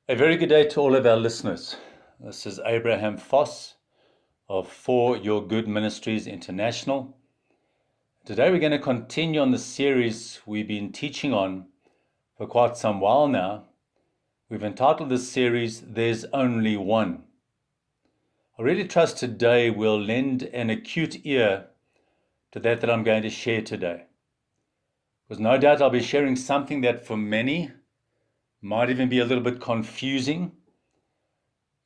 A very good day to all of our listeners. This is 𝒓𝒊𝒆𝒔 of For Your Good Ministries International. Today we're going to continue on the series we've been teaching on for quite some while now. We've entitled this series, There's Only One. I really trust today we'll lend an acute ear to that I'm going to share today. Because no doubt I'll be sharing something that for many might even be a little bit confusing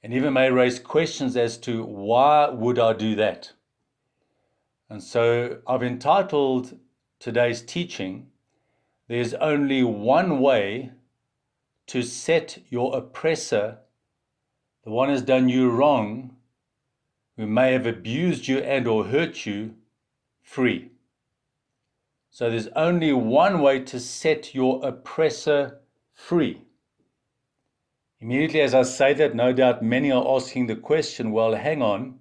and even may raise questions as to why would I do that? And so I've entitled today's teaching, There's Only One Way to Set Your Oppressor, the one who's done you wrong, who may have abused you and or hurt you, free. So there's only one way to set your oppressor free. Immediately as I say that, no doubt many are asking the question, well, hang on,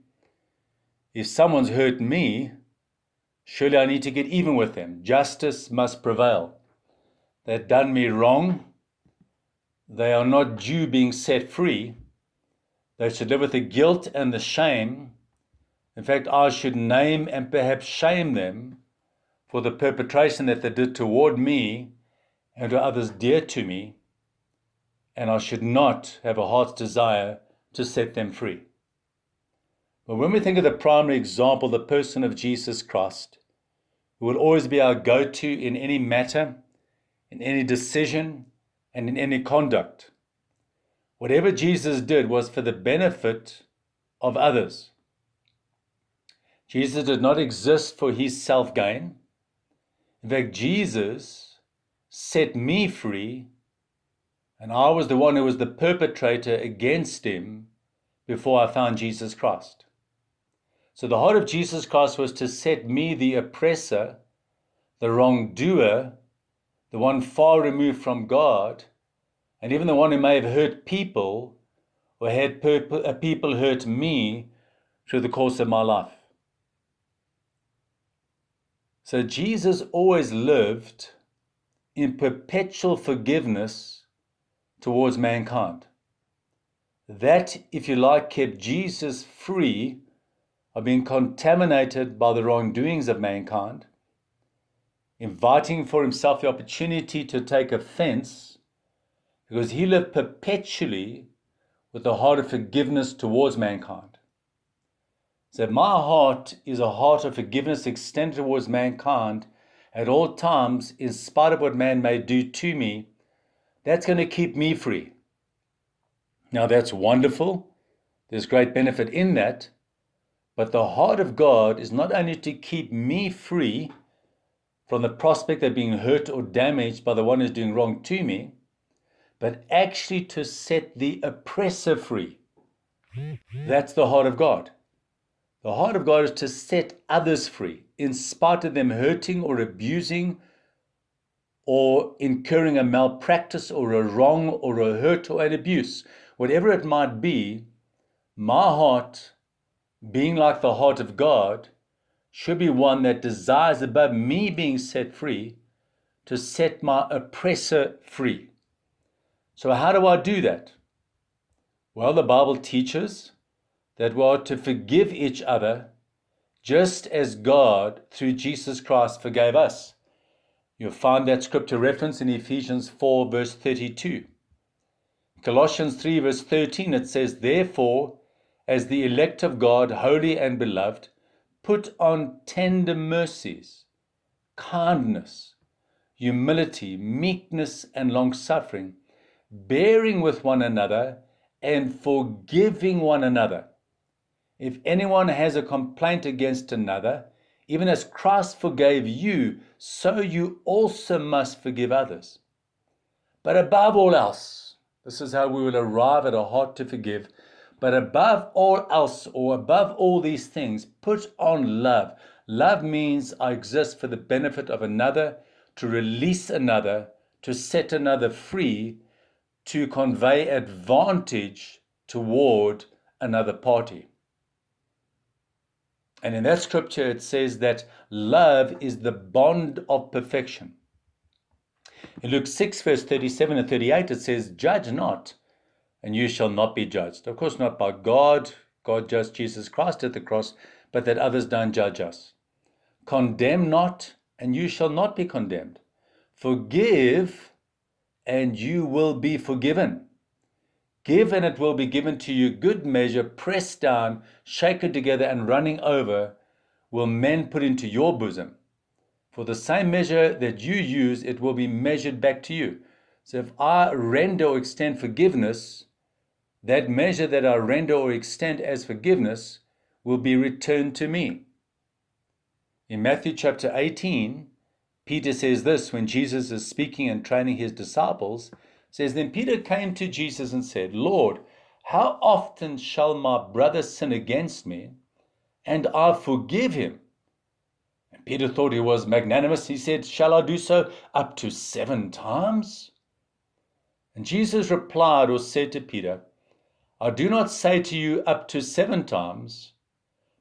if someone's hurt me, surely I need to get even with them. Justice must prevail. They've done me wrong. They are not due being set free. They should live with the guilt and the shame. In fact, I should name and perhaps shame them for the perpetration that they did toward me and to others dear to me. And I should not have a heart's desire to set them free. But when we think of the primary example, the person of Jesus Christ, who will always be our go-to in any matter, in any decision, and in any conduct, whatever Jesus did was for the benefit of others. Jesus did not exist for his self-gain. In fact, Jesus set me free, and I was the one who was the perpetrator against him before I found Jesus Christ. So the heart of Jesus Christ was to set me, the oppressor, the wrongdoer, the one far removed from God, and even the one who may have hurt people or had people hurt me through the course of my life. So Jesus always lived in perpetual forgiveness towards mankind. That, if you like, kept Jesus free of being contaminated by the wrongdoings of mankind, inviting for himself the opportunity to take offense, because he lived perpetually with a heart of forgiveness towards mankind. So my heart is a heart of forgiveness extended towards mankind at all times, in spite of what man may do to me. That's going to keep me free. Now that's wonderful. There's great benefit in that. But the heart of God is not only to keep me free from the prospect of being hurt or damaged by the one who's doing wrong to me, but actually to set the oppressor free. That's the heart of God. The heart of God is to set others free, in spite of them hurting or abusing or incurring a malpractice or a wrong or a hurt or an abuse. Whatever it might be, my heart, being like the heart of God, should be one that desires, above me being set free, to set my oppressor free. So how do I do that? Well, the Bible teaches that we are to forgive each other just as God, through Jesus Christ, forgave us. You'll find that scripture reference in Ephesians 4, verse 32. Colossians 3, verse 13, it says, Therefore, as the elect of God, holy and beloved, put on tender mercies, kindness, humility, meekness, and long-suffering, bearing with one another and forgiving one another. If anyone has a complaint against another, even as Christ forgave you, so you also must forgive others. But above all else, this is how we will arrive at a heart to forgive. But above all else, or above all these things, put on love. Love means I exist for the benefit of another, to release another, to set another free, to convey advantage toward another party. And in that scripture, it says that love is the bond of perfection. In Luke 6, verse 37 and 38, it says, Judge not, and you shall not be judged. Of course, not by God. God judged Jesus Christ at the cross, but that others don't judge us. Condemn not, and you shall not be condemned. Forgive, and you will be forgiven. Give, and it will be given to you. Good measure, pressed down, shaken together, and running over, will men put into your bosom. For the same measure that you use, it will be measured back to you. So if I render or extend forgiveness, that measure that I render or extend as forgiveness will be returned to me. In Matthew chapter 18, Peter says this when Jesus is speaking and training his disciples. Says, then Peter came to Jesus and said, Lord, how often shall my brother sin against me, and I forgive him? And Peter thought he was magnanimous. He said, shall I do so up to 7 times? And Jesus replied or said to Peter, I do not say to you up to 7 times,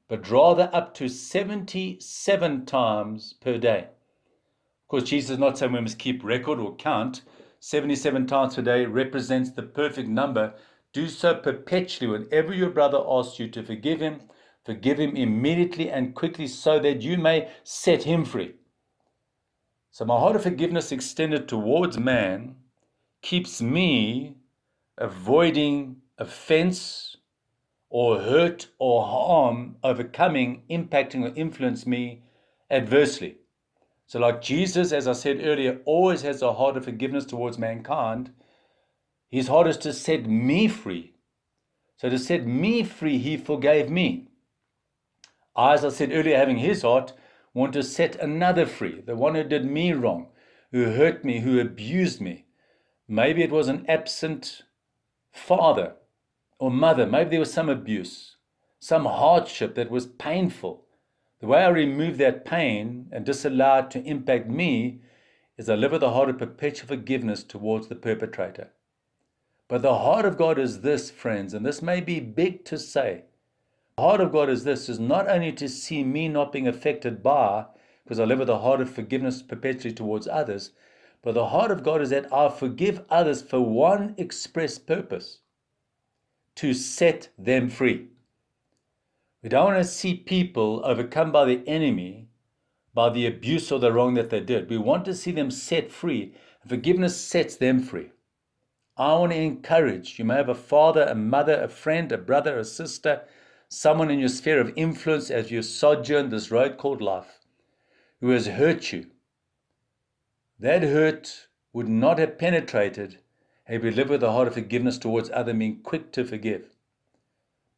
but rather up to 77 times per day. Of course, Jesus is not saying we must keep record or count. 77 times per day represents the perfect number. Do so perpetually. Whenever your brother asks you to forgive him immediately and quickly so that you may set him free. So my heart of forgiveness extended towards man keeps me avoiding offense or hurt or harm, overcoming, impacting or influence me adversely. So like Jesus, as I said earlier, always has a heart of forgiveness towards mankind. His heart is to set me free. So to set me free, he forgave me. I, as I said earlier, having his heart, want to set another free, the one who did me wrong, who hurt me, who abused me. Maybe it was an absent father or mother. Maybe there was some abuse, some hardship that was painful. The way I remove that pain and disallow it to impact me is I live with a heart of perpetual forgiveness towards the perpetrator. But the heart of God is this, friends, and this may be big to say. The heart of God is this, is not only to see me not being affected by, because I live with a heart of forgiveness perpetually towards others, but the heart of God is that I forgive others for one express purpose, to set them free. We don't want to see people overcome by the enemy, by the abuse or the wrong that they did. We want to see them set free. Forgiveness sets them free. I want to encourage, you may have a father, a mother, a friend, a brother, a sister, someone in your sphere of influence as you sojourn this road called life, who has hurt you. That hurt would not have penetrated had we lived with a heart of forgiveness towards others, being quick to forgive.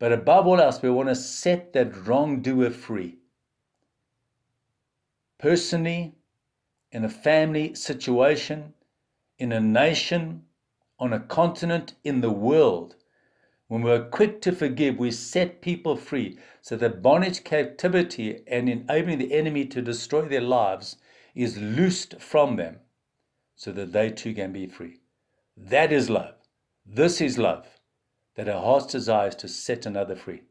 But above all else, we want to set that wrongdoer free. Personally, in a family situation, in a nation, on a continent, in the world, when we're quick to forgive, we set people free. So that bondage, captivity, and enabling the enemy to destroy their lives is loosed from them so that they too can be free. That is love. This is love. That our heart's desire is to set another free.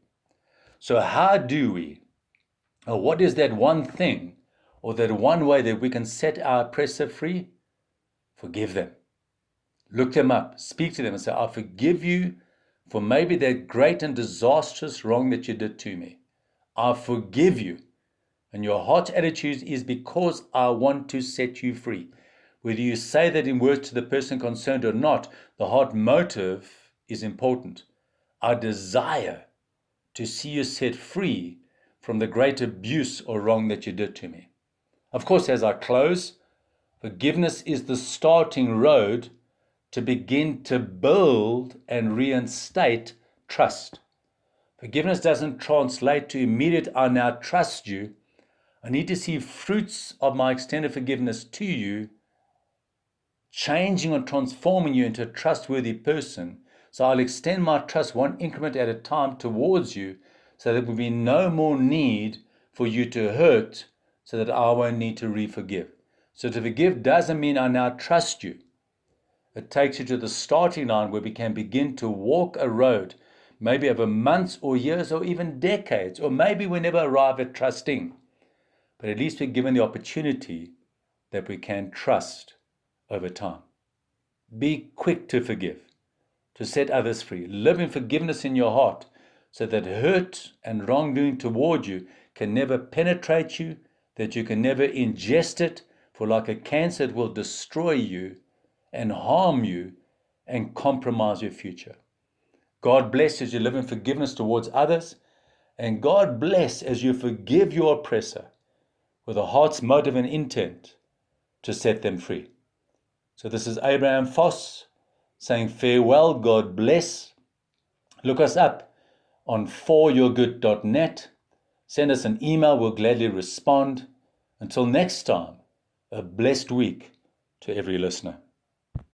So how do we, or what is that one thing, or that one way that we can set our oppressor free? Forgive them. Look them up. Speak to them and say, I forgive you for maybe that great and disastrous wrong that you did to me. I forgive you. And your heart's attitude is because I want to set you free. Whether you say that in words to the person concerned or not, the heart motive is important. I desire to see you set free from the great abuse or wrong that you did to me. Of course, as I close, forgiveness is the starting road to begin to build and reinstate trust. Forgiveness doesn't translate to immediate, I now trust you. I need to see fruits of my extended forgiveness to you, changing or transforming you into a trustworthy person. So I'll extend my trust one increment at a time towards you so that there will be no more need for you to hurt so that I won't need to re-forgive. So to forgive doesn't mean I now trust you. It takes you to the starting line where we can begin to walk a road, maybe over months or years or even decades, or maybe we never arrive at trusting. But at least we're given the opportunity that we can trust over time. Be quick to forgive. to set others free. Live in forgiveness in your heart so that hurt and wrongdoing toward you can never penetrate you, that you can never ingest it, for like a cancer it will destroy you and harm you and compromise your future. God bless as you live in forgiveness towards others, and God bless as you forgive your oppressor with a heart's motive and intent to set them free. So this is 𝒉𝒂𝒂 saying farewell, God bless. Look us up on foryourgood.net. Send us an email, we'll gladly respond. Until next time, a blessed week to every listener.